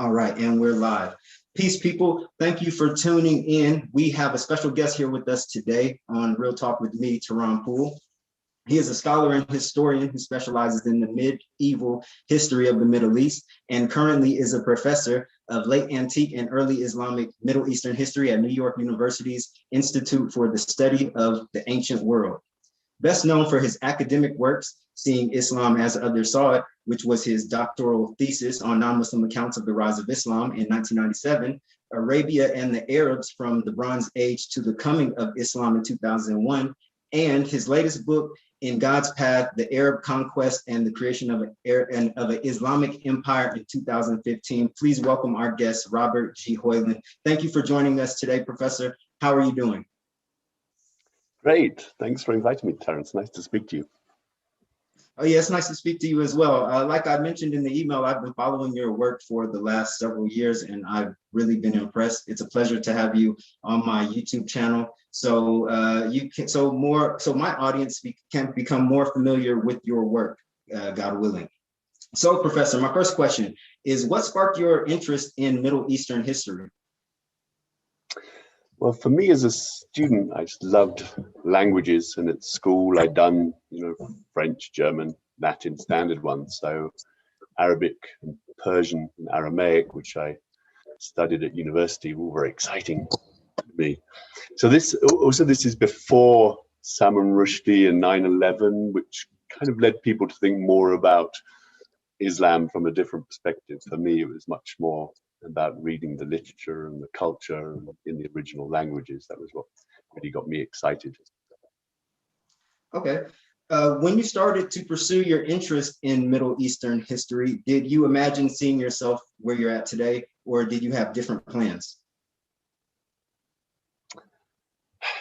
All right, and we're live. Peace, people. Thank you for tuning in. We have a special guest here with us today on Real Talk with me, Tehran Poole. He is a scholar and historian who specializes in the medieval history of the Middle East and currently is a professor of late antique and early Islamic Middle Eastern history at New York University's Institute for the Study of the Ancient World. Best known for his academic works, Seeing Islam as Others Saw It, which was his doctoral thesis on non-Muslim accounts of the rise of Islam in 1997, Arabia and the Arabs from the Bronze Age to the Coming of Islam in 2001, and his latest book, In God's Path, the Arab Conquests and the Creation of an Islamic Empire in 2015. Please welcome our guest, Robert G. Hoyland. Thank you for joining us today, Professor. How are you doing? Great. Thanks for inviting me, Terrence. Nice to speak to you. Oh, yeah, it's nice to speak to you as well. Like I mentioned in the email, I've been following your work for the last several years, and I've really been impressed. It's a pleasure to have you on my YouTube channel. So my audience can become more familiar with your work, God willing. So, Professor, my first question is, what sparked your interest in Middle Eastern history? Well, for me as a student, I just loved languages, and at school I'd done, French, German, Latin, standard ones. So Arabic, and Persian, and Aramaic, which I studied at university, were very exciting to me. So this is before Salman Rushdie and 9/11, which kind of led people to think more about Islam from a different perspective. For me, it was much more about reading the literature and the culture in the original languages. That was what really got me excited. Okay. When you started to pursue your interest in Middle Eastern history, did you imagine seeing yourself where you're at today, or did you have different plans?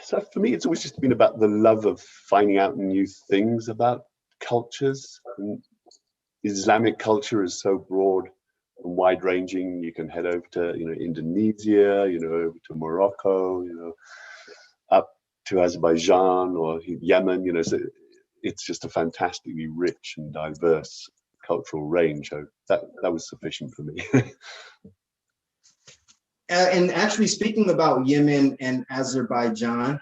So for me, it's always just been about the love of finding out new things about cultures. And Islamic culture is so broad and wide-ranging. You can head over to Indonesia, over to Morocco, up to Azerbaijan or Yemen. So it's just a fantastically rich and diverse cultural range. So that was sufficient for me. And actually, speaking about Yemen and Azerbaijan,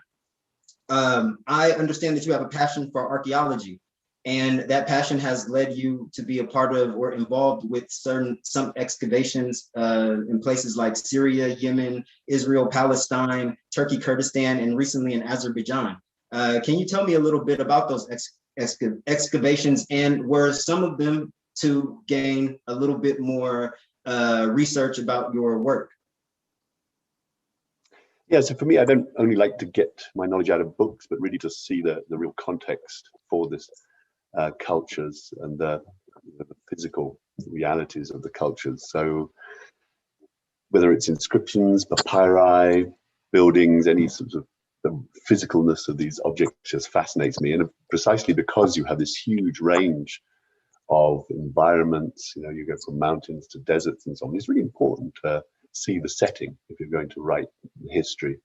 I understand that you have a passion for archaeology. And that passion has led you to be a part of or involved with some excavations in places like Syria, Yemen, Israel, Palestine, Turkey, Kurdistan, and recently in Azerbaijan. Can you tell me a little bit about those excavations, and were some of them to gain a little bit more research about your work? Yeah, so for me, I don't only like to get my knowledge out of books, but really to see the real context for this. Cultures and the physical realities of the cultures. So whether it's inscriptions, papyri, buildings, any sort of the physicalness of these objects just fascinates me. And precisely because you have this huge range of environments, you go from mountains to deserts and so on, it's really important to see the setting if you're going to write history.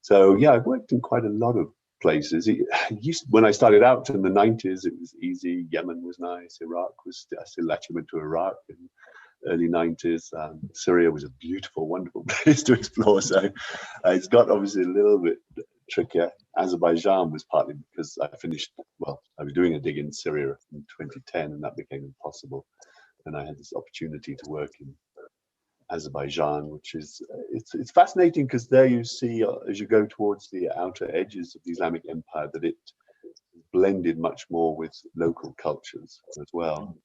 So yeah, I've worked in quite a lot of places. When I started out in the 90s, it was easy. Yemen was nice. Iraq was, I still actually went to Iraq in the early 90s. Syria was a beautiful, wonderful place to explore. So it's got obviously a little bit trickier. Azerbaijan was partly because I was doing a dig in Syria in 2010, and that became impossible. And I had this opportunity to work in Azerbaijan, which is it's fascinating because there you see as you go towards the outer edges of the Islamic Empire that it blended much more with local cultures as well.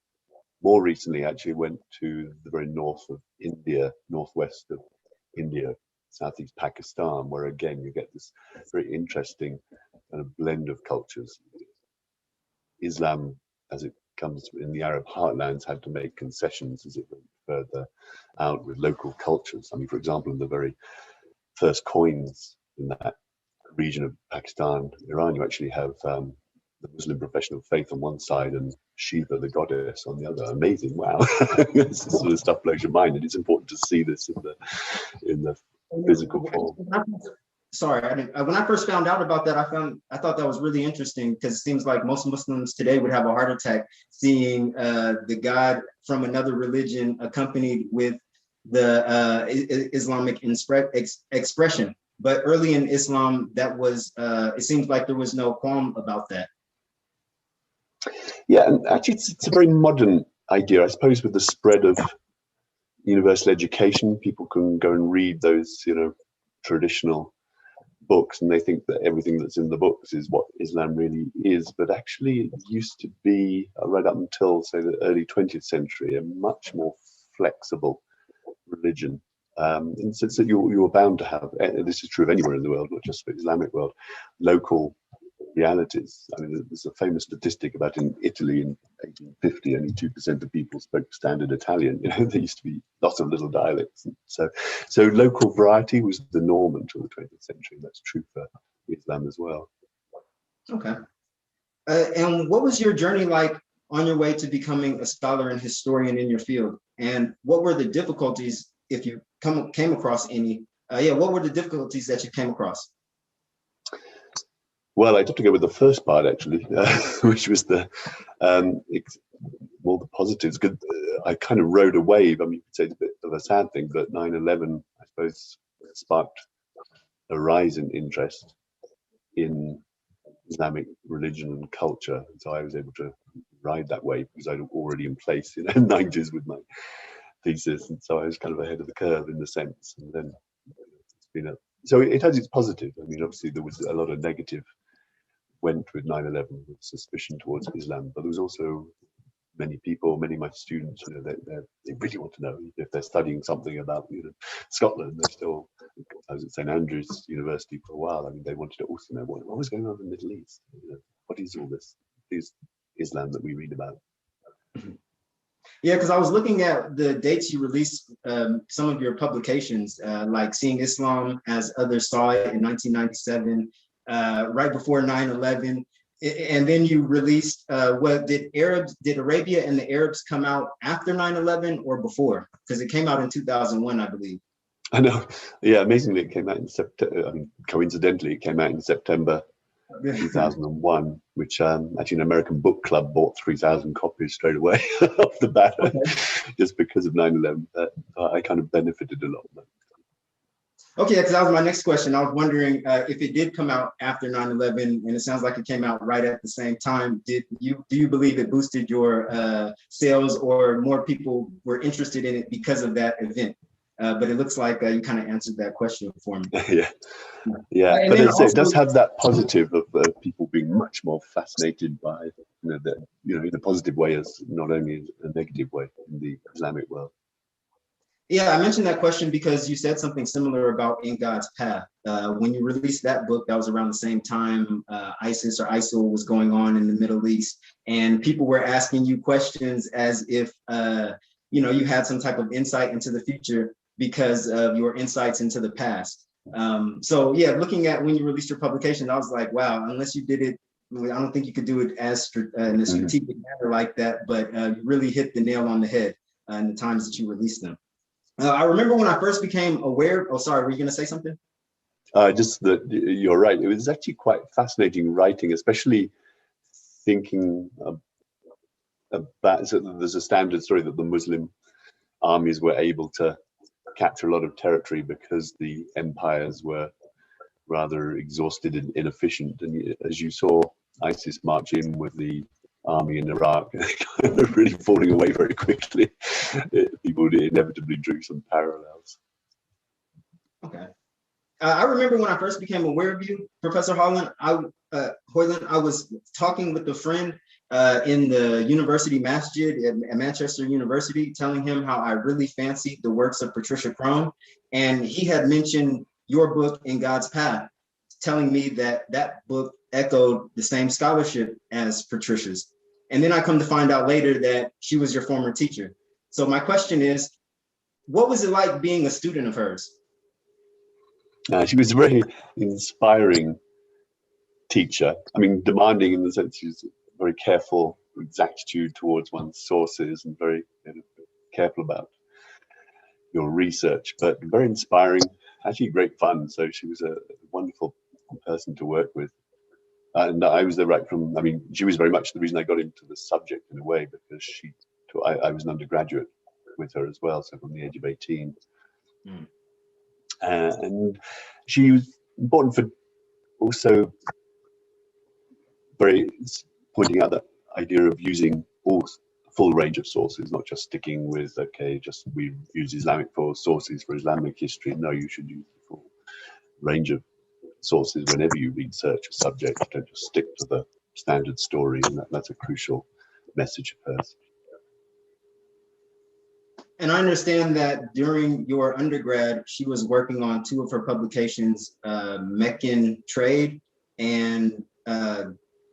More recently, actually went to the very north of India, northwest of India, southeast Pakistan, where again you get this very interesting kind of blend of cultures. Islam, as it comes in the Arab heartlands, had to make concessions as it went further out with local cultures. I mean, for example, in the very first coins in that region of Pakistan, Iran, you actually have the Muslim profession of faith on one side and Shiva, the goddess, on the other. Amazing! Wow, this sort of stuff blows your mind, and it's important to see this in the physical form. Sorry, when I first found out about that, I thought that was really interesting, because it seems like most Muslims today would have a heart attack seeing the God from another religion accompanied with the Islamic expression. But early in Islam, that was, it seems like there was no qualm about that. Yeah, and actually it's a very modern idea, I suppose, with the spread of universal education. People can go and read those, traditional books, and they think that everything that's in the books is what Islam really is. But actually, it used to be, right up until, say, the early 20th century, a much more flexible religion. In the sense that you were bound to have, and this is true of anywhere in the world, not just the Islamic world, local realities. I mean, there's a famous statistic about in Italy in 1850, only 2% of people spoke standard Italian. There used to be lots of little dialects. And so local variety was the norm until the 20th century. That's true for Islam as well. Okay. And what was your journey like on your way to becoming a scholar and historian in your field? And what were the difficulties, if you came across any? What were the difficulties that you came across? Well, I'd have to go with the first part, actually, which was more the positives. Good. I kind of rode a wave. I mean, you could say it's a bit of a sad thing, but 9/11, I suppose, sparked a rise in interest in Islamic religion and culture. So I was able to ride that wave because I'd already in place in the 90s with my thesis. And so I was kind of ahead of the curve in the sense. And then it's been so it has its positive. I mean, obviously there was a lot of negative went with 9/11 with suspicion towards Islam, but there was also many people, many of my students, they really want to know if they're studying something about Scotland. They're still, I was at St Andrews University for a while. I mean, they wanted to also know what was going on in the Middle East. What is all this? Is Islam that we read about? Yeah, because I was looking at the dates you released some of your publications, like Seeing Islam as Others Saw It in 1997. Right before 9/11, and then you released did Arabia and the Arabs come out after 9/11 or before? Because it came out in 2001, I believe. I know. Yeah, amazingly, it came out in September. I mean, coincidentally, it came out in September 2001, which actually an American book club bought 3,000 copies straight away off the bat, just because of 9/11. I kind of benefited a lot from that. Okay, because that was my next question. I was wondering if it did come out after 9/11, and it sounds like it came out right at the same time. Do you believe it boosted your sales, or more people were interested in it because of that event? But it looks like you kind of answered that question for me. Yeah. But it does have that positive of people being much more fascinated by, in a positive way as not only a negative way in the Islamic world. Yeah, I mentioned that question because you said something similar about In God's Path. When you released that book, that was around the same time ISIS or ISIL was going on in the Middle East, and people were asking you questions as if you had some type of insight into the future because of your insights into the past. So yeah, looking at when you released your publication, I was like, wow, unless you did it, I don't think you could do it as in a strategic manner like that, but you really hit the nail on the head in the times that you released them. I remember when I first became aware. Oh, sorry, were you going to say something? Just that you're right. It was actually quite fascinating writing, especially thinking about. So there's a standard story that the Muslim armies were able to capture a lot of territory because the empires were rather exhausted and inefficient. And as you saw ISIS march in with the army in Iraq, really falling away very quickly, people inevitably drew some parallels. Okay. I remember when I first became aware of you, Professor Hoyland. Hoyland, I was talking with a friend in the university masjid at Manchester University, telling him how I really fancied the works of Patricia Crone, and he had mentioned your book In God's Path, telling me that that book echoed the same scholarship as Patricia's. And then I come to find out later that she was your former teacher. So my question is, what was it like being a student of hers? She was a very inspiring teacher. I mean, demanding in the sense she was very careful, exactitude towards one's sources, and very careful about your research, but very inspiring, actually great fun. So she was a wonderful person to work with. And I was there right from, I mean, she was very much the reason I got into the subject in a way, because I was an undergraduate with her as well, so from the age of 18. Mm. And she was important for also very pointing out that idea of using full range of sources, not just sticking with, okay, just we use Islamic sources for Islamic history. No, you should use the full range of sources whenever you research a subject. Don't just stick to the standard story, and that's a crucial message of hers. And I understand that during your undergrad, she was working on two of her publications, Meccan Trade and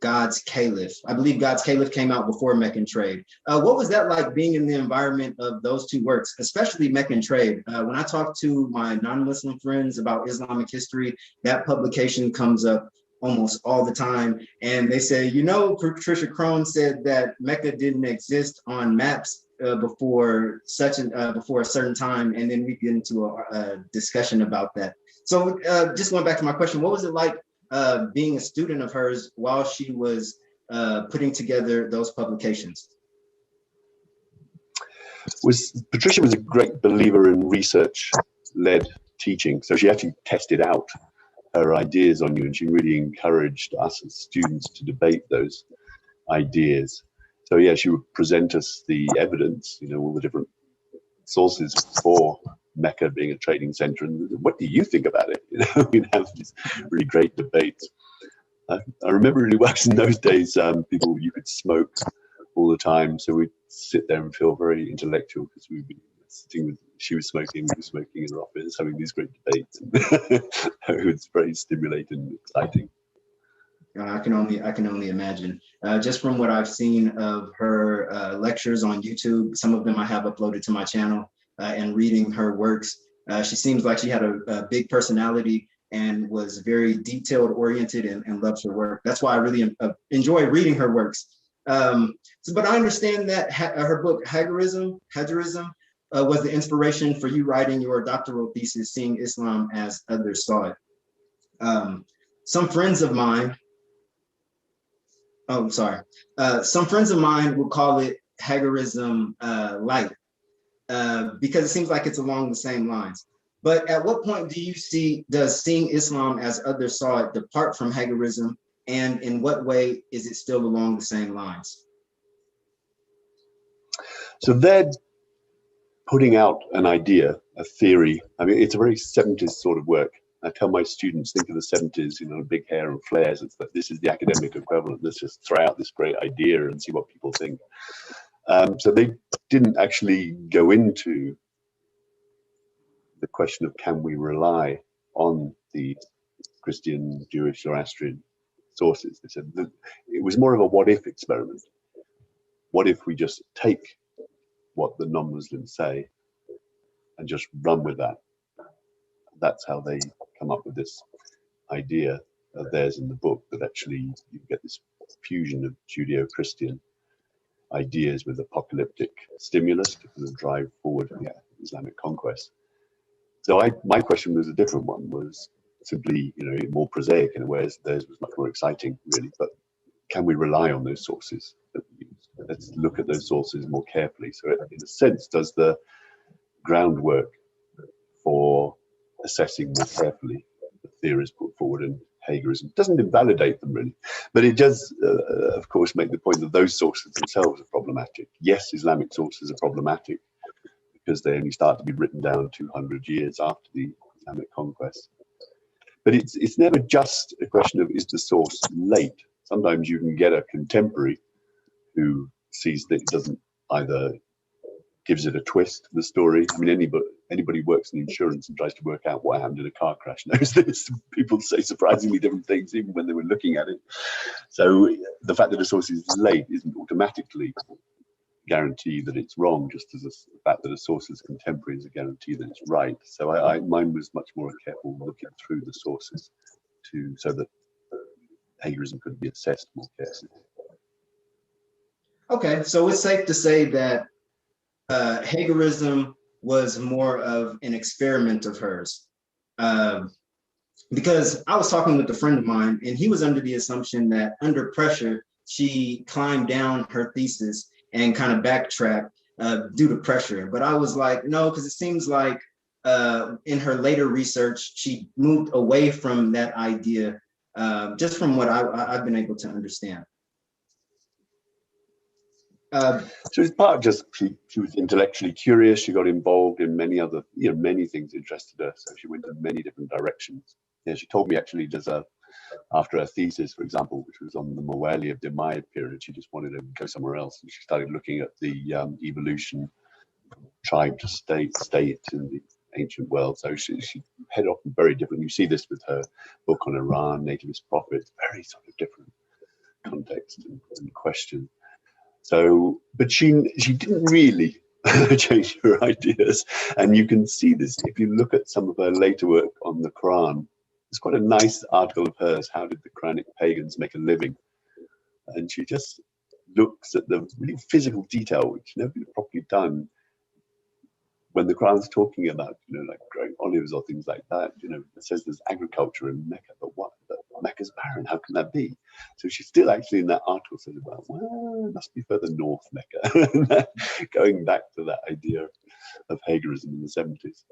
God's Caliph. I believe God's Caliph came out before Meccan Trade. What was that like, being in the environment of those two works, especially Meccan Trade? When I talk to my non-Muslim friends about Islamic history, that publication comes up almost all the time. And they say, you know, Patricia Crone said that Mecca didn't exist on maps before a certain time, and then we get into a discussion about that. So just going back to my question, what was it like being a student of hers while she was putting together those publications? Patricia was a great believer in research-led teaching, so she actually tested out her ideas on you, and she really encouraged us as students to debate those ideas. So yeah, she would present us the evidence, you know, all the different sources for Mecca being a trading center, and what do you think about it? You know, we'd have these really great debates. I remember really well in those days, you could smoke all the time, so we'd sit there and feel very intellectual because we'd be sitting with, she was smoking, we were smoking in her office, having these great debates. It was very stimulating and exciting. I can only imagine. Just from what I've seen of her lectures on YouTube, some of them I have uploaded to my channel, and reading her works, she seems like she had a big personality and was very detailed oriented and loves her work. That's why I really enjoy reading her works. But I understand that her book, Hajarism, was the inspiration for you writing your doctoral thesis, Seeing Islam as Others Saw It. Some friends of mine would call it Hajarism light, because it seems like it's along the same lines. But at what point does Seeing Islam as Others Saw It depart from Hajarism, and in what way is it still along the same lines? So they're putting out an idea, a theory. I mean, it's a very 70s sort of work. I tell my students, think of the 70s, you know, big hair and flares. It's that this is the academic equivalent. Let's just throw out this great idea and see what people think. So they didn't actually go into the question of, can we rely on the Christian, Jewish, Zoroastrian sources? They said that it was more of a what if experiment. What if we just take what the non-Muslims say and just run with that? That's how they come up with this idea of theirs in the book, that actually you get this fusion of Judeo-Christian ideas with apocalyptic stimulus to kind of drive forward Islamic conquest. So my question was a different one, was simply, you know, more prosaic in a way. Theirs was much more exciting, really. But can we rely on those sources that we use? Let's look at those sources more carefully. So it, in a sense, does the groundwork for assessing more carefully the theories put forward in Hajarism. Doesn't invalidate them really, but it does, of course, make the point that those sources themselves are problematic. Yes, Islamic sources are problematic because they only start to be written down 200 years after the Islamic conquest. But it's never just a question of, is the source late? Sometimes you can get a contemporary who sees that it doesn't, either gives it a twist to the story. I mean, anybody who works in insurance and tries to work out what happened in a car crash knows this. People say surprisingly different things even when they were looking at it. So the fact that a source is late isn't automatically guarantee that it's wrong, just as the fact that a source is contemporary is a guarantee that it's right. So mine was much more careful looking through the sources so that Hajarism could be assessed more carefully. Okay, so it's safe to say that Hajarism was more of an experiment of hers. Because I was talking with a friend of mine, and he was under the assumption that under pressure, she climbed down her thesis and kind of backtracked due to pressure. But I was like, no, because it seems like in her later research, she moved away from that idea, just from what I've been able to understand. So it's part of just she was intellectually curious. She got involved in many other, many things interested her. So she went in many different directions. Yeah, she told me actually after her thesis, for example, which was on the Mawali of the Umayyad period, she just wanted to go somewhere else, and she started looking at the evolution from tribe to state in the ancient world. So she headed off very different. You see this with her book on Iran, nativist prophets, very sort of different context and question. So, but she didn't really change her ideas, and you can see this if you look at some of her later work on the Quran. It's quite a nice article of hers, How Did the Quranic Pagans Make a Living? And she just looks at the really physical detail, which nobody had properly done when the Quran's talking about, like growing olives or things like that. It says there's agriculture in Mecca, but what? Mecca's barren, how can that be? So she's still actually in that article says about, well, it must be further north Mecca, going back to that idea of Hagerism in the 70s.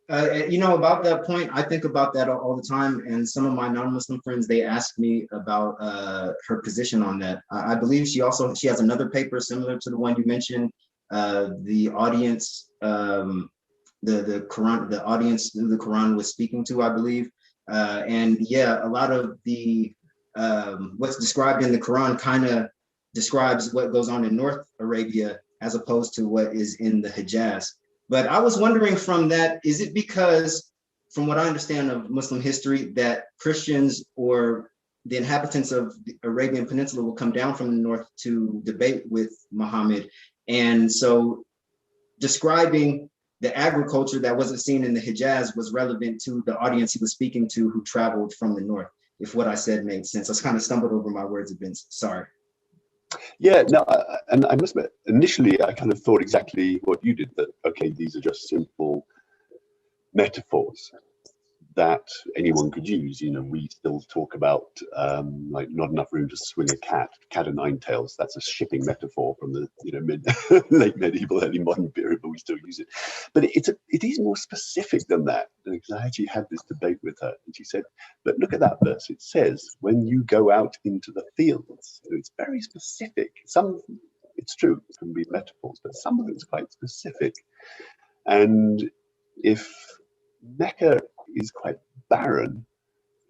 About that point, I think about that all the time, and some of my non-Muslim friends, they ask me about her position on that. I believe she has another paper similar to the one you mentioned. The audience, the Quran, the audience the Quran was speaking to, I believe, and yeah, a lot of the what's described in the Quran kind of describes what goes on in North Arabia as opposed to what is in the Hijaz. But I was wondering from that, is it because, from what I understand of Muslim history, that Christians or the inhabitants of the Arabian Peninsula will come down from the north to debate with Muhammad? And so describing the agriculture that wasn't seen in the Hijaz was relevant to the audience he was speaking to who traveled from the north, if what I said made sense. I kind of stumbled over my words a bit, sorry. Yeah, no, and I must admit, initially I kind of thought exactly what you did, that, okay, these are just simple metaphors that anyone could use. We still talk about like not enough room to swing a cat of nine tails. That's a shipping metaphor from the late medieval, early modern period, but we still use it. But it is more specific than that. Because I actually had this debate with her, and she said, "But look at that verse. It says when you go out into the fields." It's very specific. It's true, it can be metaphors, but some of it's quite specific. And if Mecca is quite barren,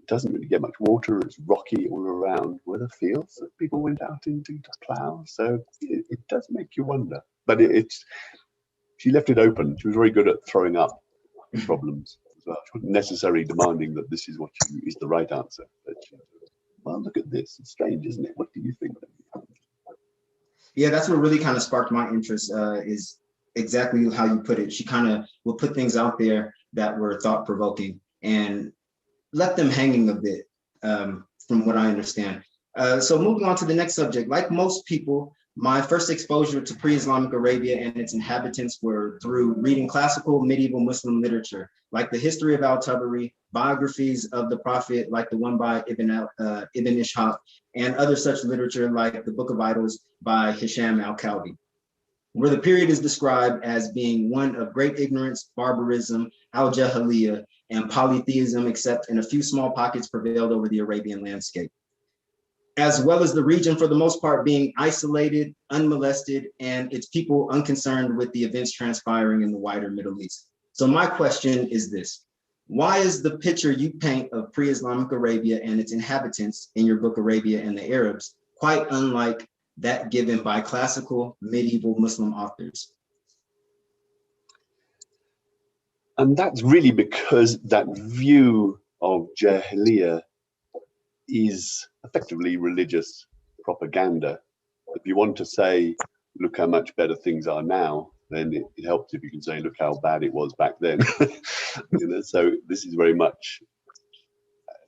it doesn't really get much water, it's rocky all around, were the fields that people went out into to plow. So it does make you wonder. But she left it open. She was very good at throwing up problems as well. She wasn't necessarily demanding that this is what is the right answer. But well, look at this. It's strange, isn't it? What do you think? Yeah, that's what really kind of sparked my interest, is exactly how you put it. She kind of will put things out there that were thought-provoking and left them hanging a bit, from what I understand. So moving on to the next subject, like most people, my first exposure to pre-Islamic Arabia and its inhabitants were through reading classical medieval Muslim literature, like the History of al-Tabari, biographies of the Prophet, like the one by Ibn Ishaq, and other such literature like the Book of Idols by Hisham al-Kalbi, where the period is described as being one of great ignorance, barbarism, al-Jahiliyyah, and polytheism, except in a few small pockets prevailed over the Arabian landscape, as well as the region for the most part being isolated, unmolested, and its people unconcerned with the events transpiring in the wider Middle East. So my question is this: why is the picture you paint of pre-Islamic Arabia and its inhabitants in your book, Arabia and the Arabs, quite unlike that given by classical medieval Muslim authors? And that's really because that view of Jahiliyyah is effectively religious propaganda. If you want to say, look how much better things are now, then it helps if you can say, look how bad it was back then. So this is very much,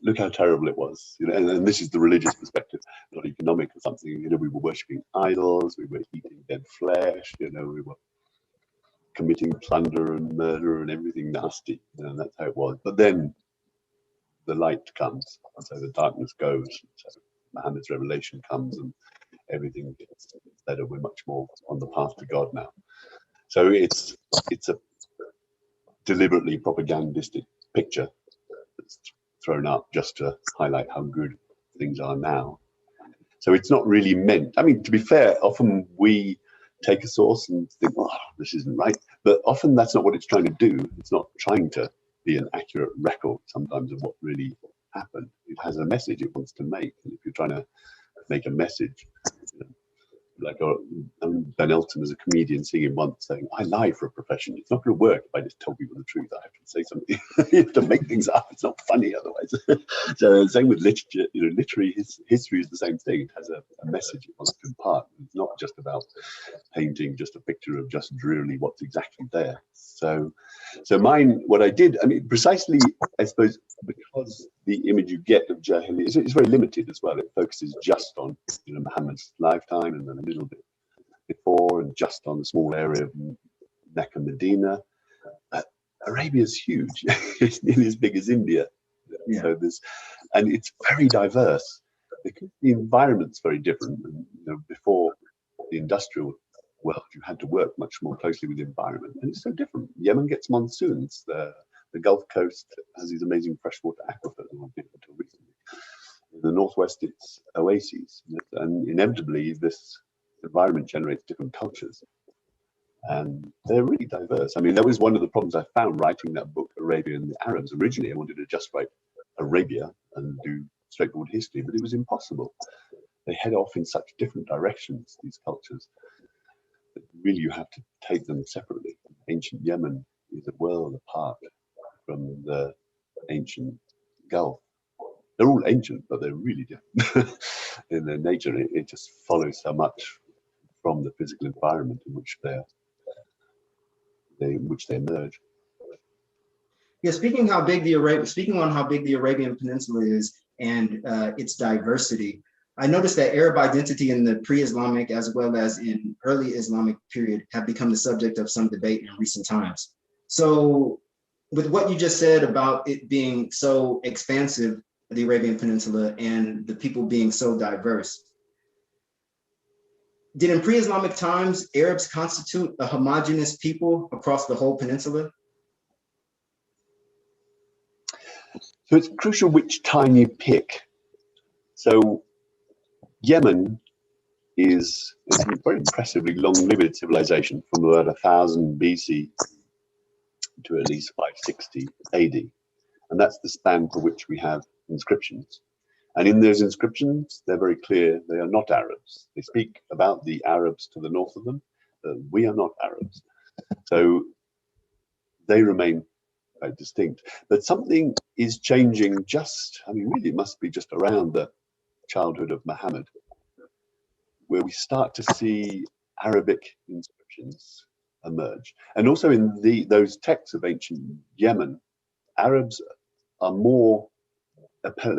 look how terrible it was. And this is the religious perspective, not economic or something. We were worshipping idols, we were eating dead flesh, we were committing plunder and murder and everything nasty. That's how it was. But then the light comes, and so the darkness goes. So Muhammad's revelation comes, and everything gets better. We're much more on the path to God now. So it's a deliberately propagandistic picture that's thrown up just to highlight how good things are now. So it's not really meant, I mean, to be fair, often we take a source and think, oh, this isn't right. But often that's not what it's trying to do. It's not trying to be an accurate record sometimes of what really happened. It has a message it wants to make. And if you're trying to make a message, you know, like Ben Elton as a comedian seeing him once saying, I lie for a profession. It's not going to work if I just tell people the truth. I have to say something. You have to make things up. It's not funny otherwise. So same with literature. You know, literary history is the same thing. It has a message it wants to impart. It's not just about painting just a picture of just drearily what's exactly there. So mine, what I did, I mean, precisely, I suppose, because the image you get of Jahiliyyah is very limited as well. It focuses just on, you know, Muhammad's lifetime and then a little bit before, and just on the small area of Mecca, Medina. Arabia is huge. It's nearly as big as India. Yeah. So and it's very diverse because the environment's very different. And, you know, before the industrial world, you had to work much more closely with the environment, and it's so different. Yemen gets monsoons. The Gulf Coast has these amazing freshwater aquifers until recently. In the northwest, it's oases, and inevitably, this environment generates different cultures, and they're really diverse. I mean, that was one of the problems I found writing that book, Arabia and the Arabs. Originally, I wanted to just write Arabia and do straightforward history, but it was impossible. They head off in such different directions, these cultures, that really you have to take them separately. Ancient Yemen is a world apart from the ancient Gulf. They're all ancient, but they're really different in their nature. It just follows so much from the physical environment in which they emerge. Yeah, speaking on how big the Arabian Peninsula is and its diversity, I noticed that Arab identity in the pre-Islamic as well as in early Islamic period have become the subject of some debate in recent times. So with what you just said about it being so expansive, the Arabian Peninsula, and the people being so diverse, did in pre-Islamic times, Arabs constitute a homogeneous people across the whole peninsula? So it's crucial which time you pick. So Yemen is a very impressively long-lived civilization from about 1000 BC to at least 560 AD. And that's the span for which we have inscriptions. And in those inscriptions, they're very clear they are not Arabs. They speak about the Arabs to the north of them. We are not Arabs. So they remain quite distinct. But something is changing really it must be just around the childhood of Muhammad, where we start to see Arabic inscriptions emerge. And also in those texts of ancient Yemen, Arabs are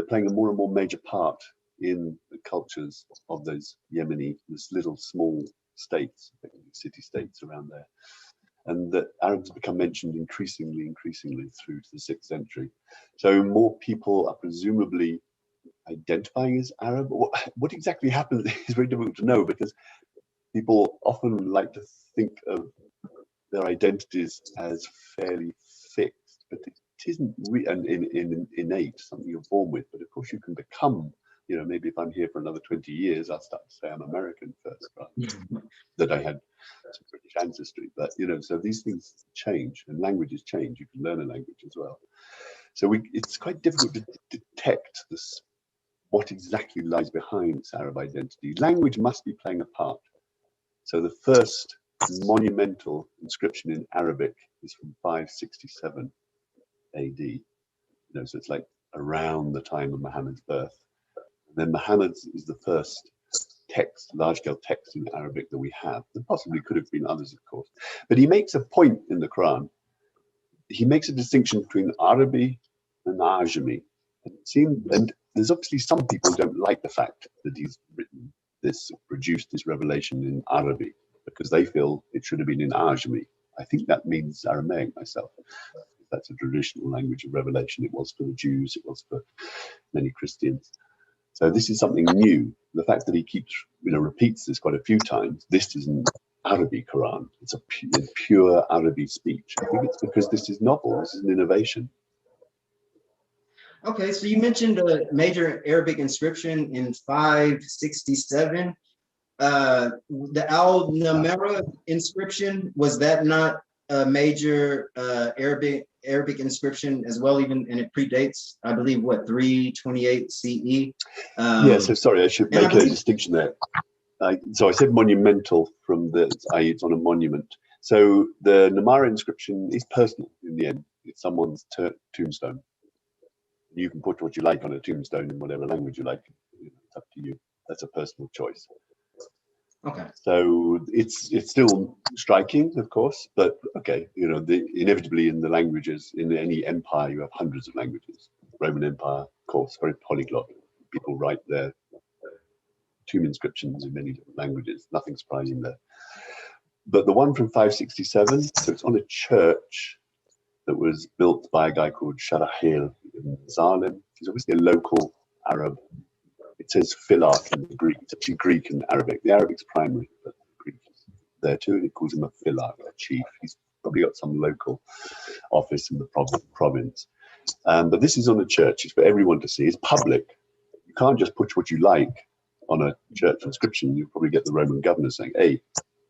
playing a more and more major part in the cultures of those Yemeni, those little small states, city-states around there. And that Arabs become mentioned increasingly through to the 6th century. So more people are presumably identifying as Arab. What exactly happens is very difficult to know, because people often like to think of their identities as fairly fixed, but it isn't innate, something you're born with. But of course you can become, you know, maybe if I'm here for another 20 years, I'll start to say I'm American first, right? That I had some British ancestry. But, you know, so these things change, and languages change. You can learn a language as well. So it's quite difficult to detect this, what exactly lies behind this Arab identity. Language must be playing a part. So the first monumental inscription in Arabic is from 567 AD. You know, so it's like around the time of Muhammad's birth. And then Muhammad's is the first text, large-scale text in Arabic that we have. There possibly could have been others, of course. But he makes a point in the Quran. He makes a distinction between Arabi and Ajami. And there's obviously some people who don't like the fact that he's produced this revelation in Arabic, because they feel it should have been in Ajami. I think that means Aramaic myself. That's a traditional language of revelation. It was for the Jews, it was for many Christians. So this is something new. The fact that he keeps, repeats this quite a few times. This is an Arabic Quran. It's a pure Arabic speech. I think it's because this is novel. This is an innovation. Okay, so you mentioned a major Arabic inscription in 567. The Al-Namera inscription, was that not a major Arabic inscription as well, even, and it predates, I believe, what, 328 CE? Yeah, so sorry, I should make a distinction there. So I said monumental from i.e. it's on a monument. So the Namara inscription is personal in the end. It's someone's tombstone. You can put what you like on a tombstone in whatever language you like. It's up to you. That's a personal choice. Okay. So it's still striking, of course, but okay, inevitably in the languages, in any empire, you have hundreds of languages. Roman Empire, of course, very polyglot. People write their tomb inscriptions in many different languages. Nothing surprising there. But the one from 567, so it's on a church that was built by a guy called Sharahil in Salem. He's obviously a local Arab. It says philarch in the Greek. It's actually Greek and Arabic. The Arabic's primary, but Greek is there too. And it calls him a philarch, a chief. He's probably got some local office in the province. But this is on a church. It's for everyone to see. It's public. You can't just put what you like on a church inscription. You'll probably get the Roman governor saying, hey,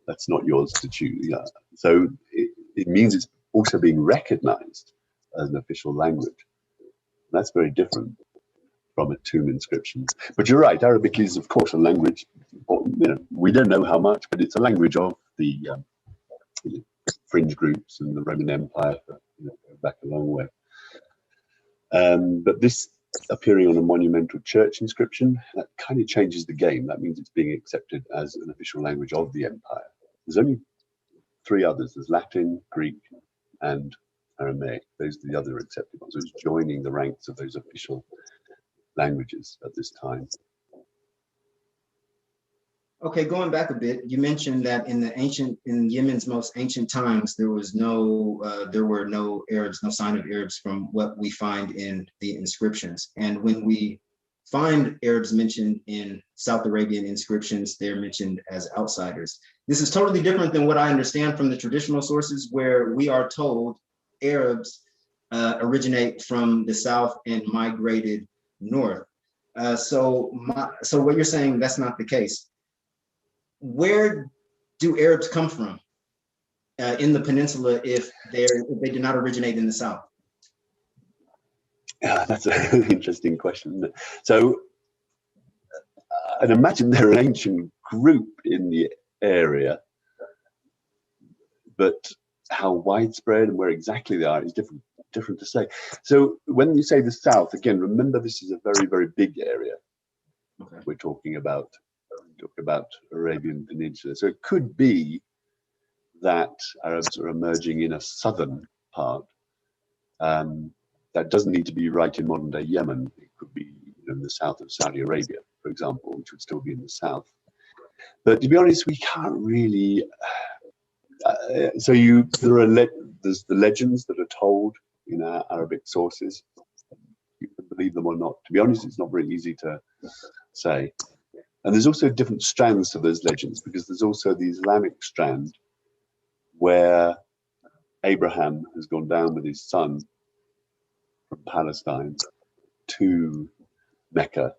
that's not yours to choose. Yeah. So it means it's also being recognized as an official language. That's very different from a tomb inscription. But you're right, Arabic is, of course, a language. We don't know how much, but it's a language of the fringe groups and the Roman Empire, back a long way. But this appearing on a monumental church inscription, that kind of changes the game. That means it's being accepted as an official language of the empire. There's only three others. There's Latin, Greek, and Aramaic. Those are the other accepted ones. So it's joining the ranks of those official languages at this time. Okay, going back a bit, you mentioned that in Yemen's most ancient times, there were no Arabs, no sign of Arabs from what we find in the inscriptions. And when we find Arabs mentioned in South Arabian inscriptions, they're mentioned as outsiders. This is totally different than what I understand from the traditional sources, where we are told Arabs originate from the south and migrated north. So what you're saying, that's not the case. Where do Arabs come from in the peninsula if they did not originate in the south? Yeah, that's a really interesting question, isn't it? So I'd imagine they're an ancient group in the area, but how widespread and where exactly they are is different to say. So when you say the south, again, remember this is a very, very big area. Okay. We're talking about Arabian Peninsula. So it could be that Arabs are emerging in a southern part. That doesn't need to be right in modern day Yemen. It could be in the south of Saudi Arabia, for example, which would still be in the south. But to be honest, we can't really. There's the legends that are told in our Arabic sources. You can believe them or not. To be honest, it's not very easy to say. And there's also different strands to those legends, because there's also the Islamic strand where Abraham has gone down with his son from Palestine to Mecca,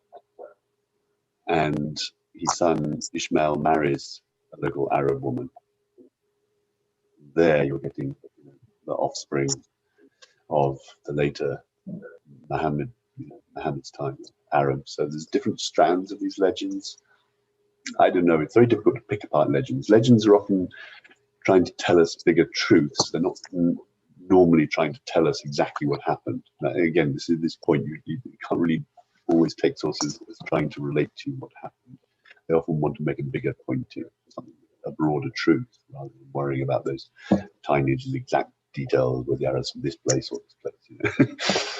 and his son Ishmael marries a local Arab woman. There you're getting the offspring of the later Muhammad's time Arabs. So there's different strands of these legends. I don't know, it's very difficult to pick apart legends. Legends are often trying to tell us bigger truths. They're not normally trying to tell us exactly what happened. Again, this is this point, you can't really always take sources as trying to relate to what happened. They often want to make a bigger point to something, a broader truth, rather than worrying about those tiny exact details with the Arabs from this place or this place.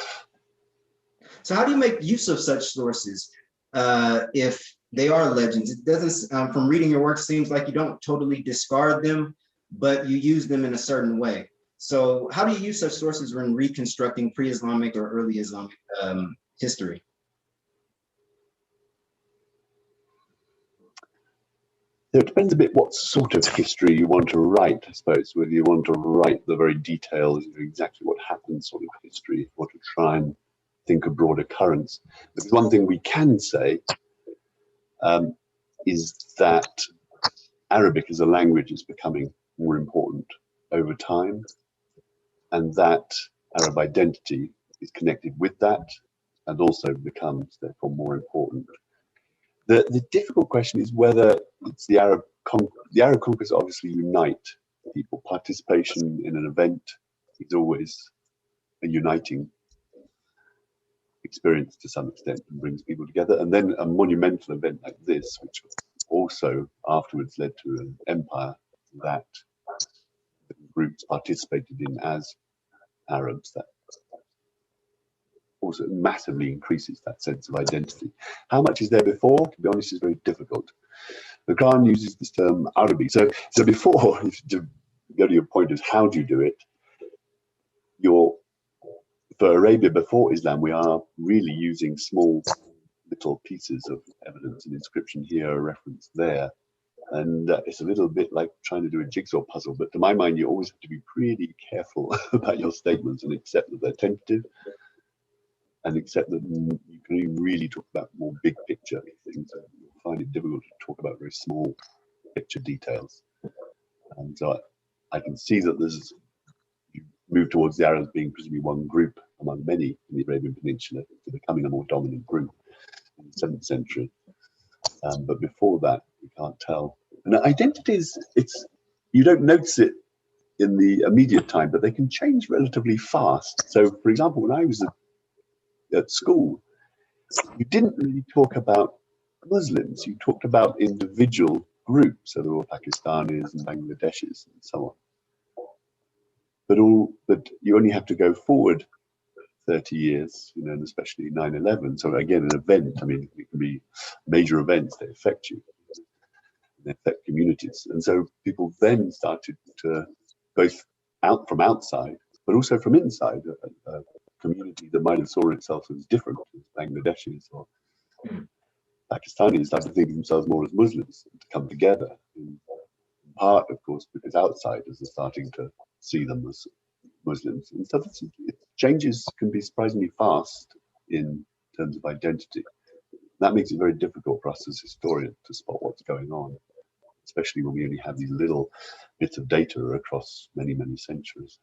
So how do you make use of such sources if they are legends? It doesn't, from reading your work, seems like you don't totally discard them, but you use them in a certain way. So how do you use such sources when reconstructing pre-Islamic or early Islamic history? it depends a bit what sort of history you want to write, I suppose, whether you want to write the very details of exactly what happened sort of history, or to try and think of broader currents. Because one thing we can say is that Arabic as a language is becoming more important over time, and that Arab identity is connected with that and also becomes therefore more important. The difficult question is whether it's the Arab conquests obviously unite people. Participation in an event is always a uniting experience to some extent and brings people together. And then a monumental event like this, which also afterwards led to an empire that groups participated in as Arabs, that also massively increases that sense of identity. How much is there before? To be honest, is very difficult. The Quran uses this term Arabi. So before, to go to your point is how do you do it? For Arabia before Islam, we are really using small little pieces of evidence, an inscription here, a reference there. And it's a little bit like trying to do a jigsaw puzzle. But to my mind, you always have to be pretty careful about your statements and accept that they're tentative, and accept that you can really talk about more big picture things. You'll find it difficult to talk about very small picture details. And so I can see that you move towards the Arabs being presumably one group among many in the Arabian Peninsula to becoming a more dominant group in the 7th century. But before that, you can't tell. And identities, you don't notice it in the immediate time, but they can change relatively fast. So, for example, when I was at school, you didn't really talk about Muslims. You talked about individual groups. So there were Pakistanis and Bangladeshis and so on. But you only have to go forward 30 years, and especially 9/11. So again, an event. I mean, it can be major events that affect you, they affect communities, and so people then started to both out from outside, but also from inside. A community that might have saw itself as different, as Bangladeshis or Pakistanis, started to think of themselves more as Muslims and to come together. In part, of course, because outsiders are starting to see them as Muslims. And so changes can be surprisingly fast in terms of identity. That makes it very difficult for us as historians to spot what's going on, especially when we only have these little bits of data across many, many centuries.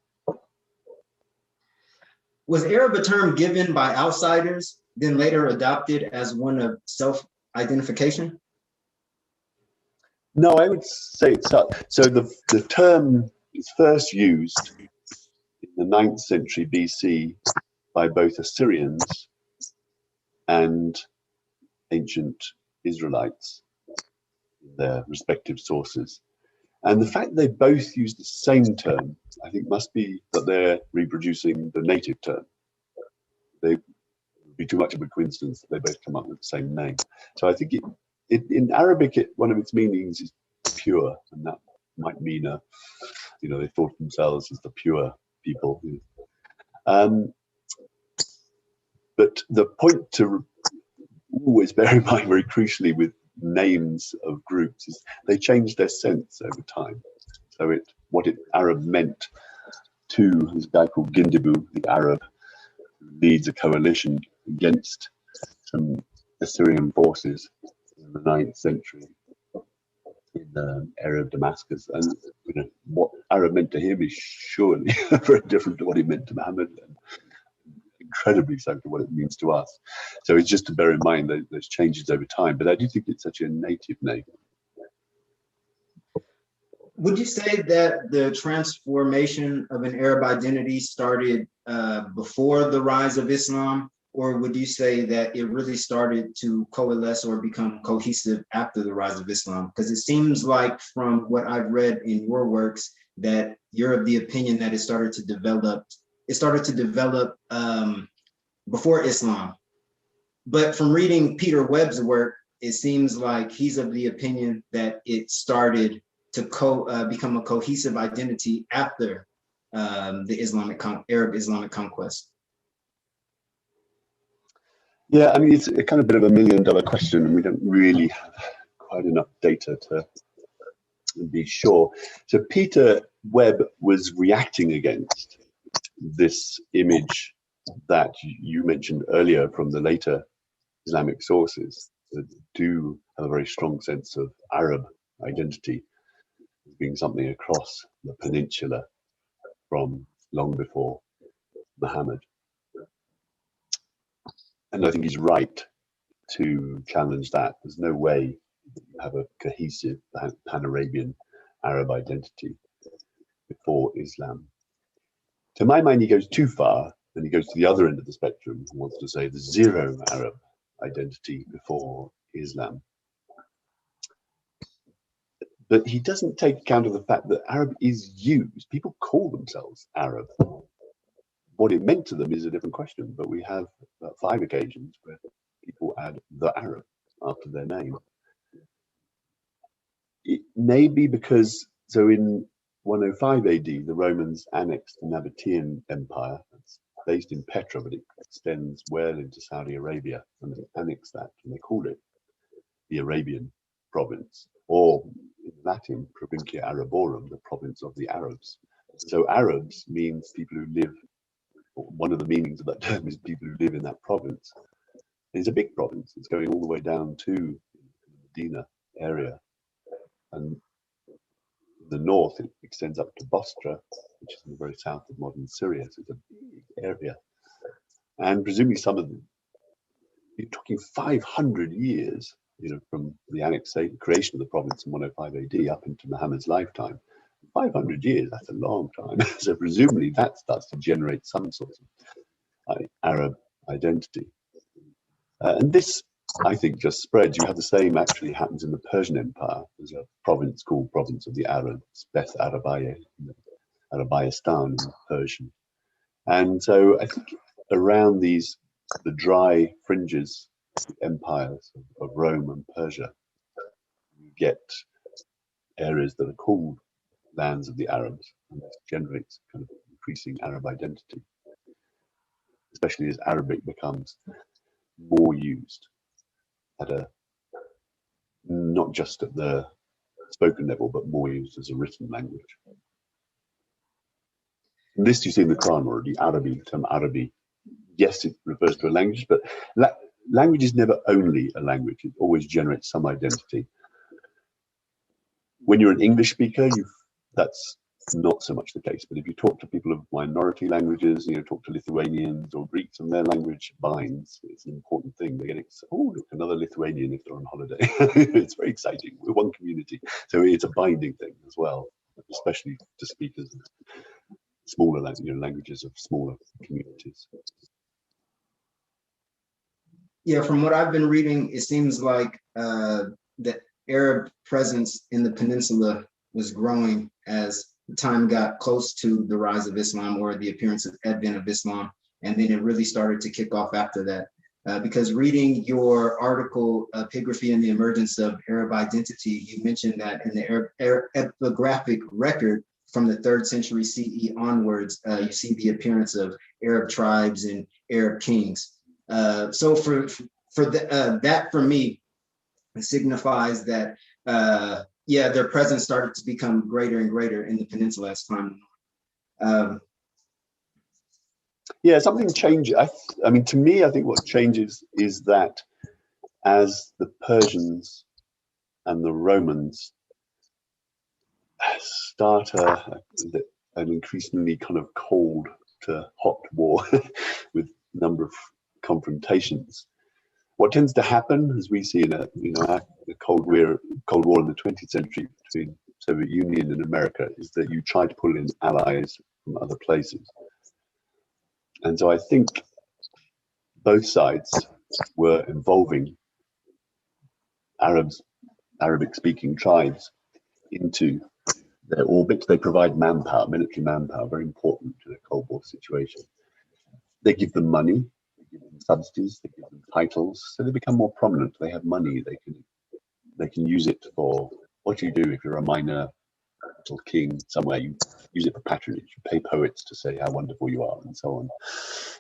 Was Arab a term given by outsiders, then later adopted as one of self-identification? No, I would say it's so. The term is first used in the 9th century BC by both Assyrians and ancient Israelites in their respective sources. And the fact they both use the same term, I think, must be that they're reproducing the native term. They would be too much of a coincidence that they both come up with the same name. So I think in Arabic, one of its meanings is pure, and that might mean they thought of themselves as the pure people. But the point to always bear in mind very crucially with names of groups is they change their sense over time. So what Arab meant to this guy called Gindibu, the Arab, who leads a coalition against some Assyrian forces in the 9th century in the area of Damascus. And what Arab meant to him is surely very different to what he meant to Muhammad, and incredibly so to what it means to us. So it's just to bear in mind that there's changes over time, but I do think it's such a native name. Would you say that the transformation of an Arab identity started before the rise of Islam, or would you say that it really started to coalesce or become cohesive after the rise of Islam? Because it seems like from what I've read in your works that you're of the opinion that it started to develop before Islam. But from reading Peter Webb's work, it seems like he's of the opinion that it started to become a cohesive identity after the Arab Islamic conquest. Yeah, I mean, it's a kind of bit of $1 million question, and we don't really have quite enough data to be sure. So Peter Webb was reacting against this image that you mentioned earlier from the later Islamic sources that do have a very strong sense of Arab identity as being something across the peninsula from long before Muhammad. And I think he's right to challenge that. There's no way you have a cohesive pan-Arabian Arab identity before Islam. To my mind, he goes too far, and he goes to the other end of the spectrum and wants to say the zero Arab identity before Islam. But he doesn't take account of the fact that Arab is used. People call themselves Arab. What it meant to them is a different question, but we have about 5 occasions where people add the Arab after their name. It may be because, so in 105 AD, the Romans annexed the Nabatean Empire. It's based in Petra, but it extends well into Saudi Arabia, and they annexed that, and they called it the Arabian province, or in Latin, Provincia Araborum, the province of the Arabs. So Arabs means people who live, or one of the meanings of that term is people who live in that province. It's a big province. It's going all the way down to the Medina area. And the north, it extends up to Bostra, which is in the very south of modern Syria. So it's a big area. And presumably some of them, you're talking 500 years, from the creation of the province in 105 AD up into Muhammad's lifetime. 500 years, that's a long time. So presumably that starts to generate some sort of Arab identity. And this, I think, just spreads. You have the same actually happens in the Persian Empire. There's a province called Province of the Arabs, Beth Arabiya, Arabayistan in Persian. And so I think around the dry fringes empires of Rome and Persia, you get areas that are called lands of the Arabs, and this generates kind of increasing Arab identity, especially as Arabic becomes more used at not just at the spoken level, but more used as a written language. And this you see in the Quran already, Arabi, the term Arabi. Yes, it refers to a language, but language is never only a language. It always generates some identity. When you're an English speaker, that's not so much the case. But if you talk to people of minority languages, talk to Lithuanians or Greeks, and their language binds, it's an important thing. They get, oh, look, another Lithuanian if they're on holiday. It's very exciting. We're one community. So it's a binding thing as well, especially to speakers of smaller languages of smaller communities. Yeah, from what I've been reading, it seems like the Arab presence in the peninsula was growing as time got close to the rise of Islam or the appearance of advent of Islam. And then it really started to kick off after that. Because reading your article, Epigraphy and the Emergence of Arab Identity, you mentioned that in the epigraphic record from the 3rd century CE onwards, you see the appearance of Arab tribes and Arab kings. So that for me, it signifies that their presence started to become greater and greater in the peninsula as time went on. Something changes. I mean, to me, I think what changes is that as the Persians and the Romans start an increasingly kind of cold to hot war with a number of confrontations, what tends to happen, as we see in the Cold War in the 20th century between Soviet Union and America, is that you try to pull in allies from other places. And so I think both sides were involving Arabic-speaking tribes into their orbit. They provide manpower, military manpower, very important to the Cold War situation. They give them money, they give them subsidies, they give them titles, so they become more prominent. They have money, they can use it for what you do if you're a minor little king somewhere. You use it for patronage. You pay poets to say how wonderful you are and so on,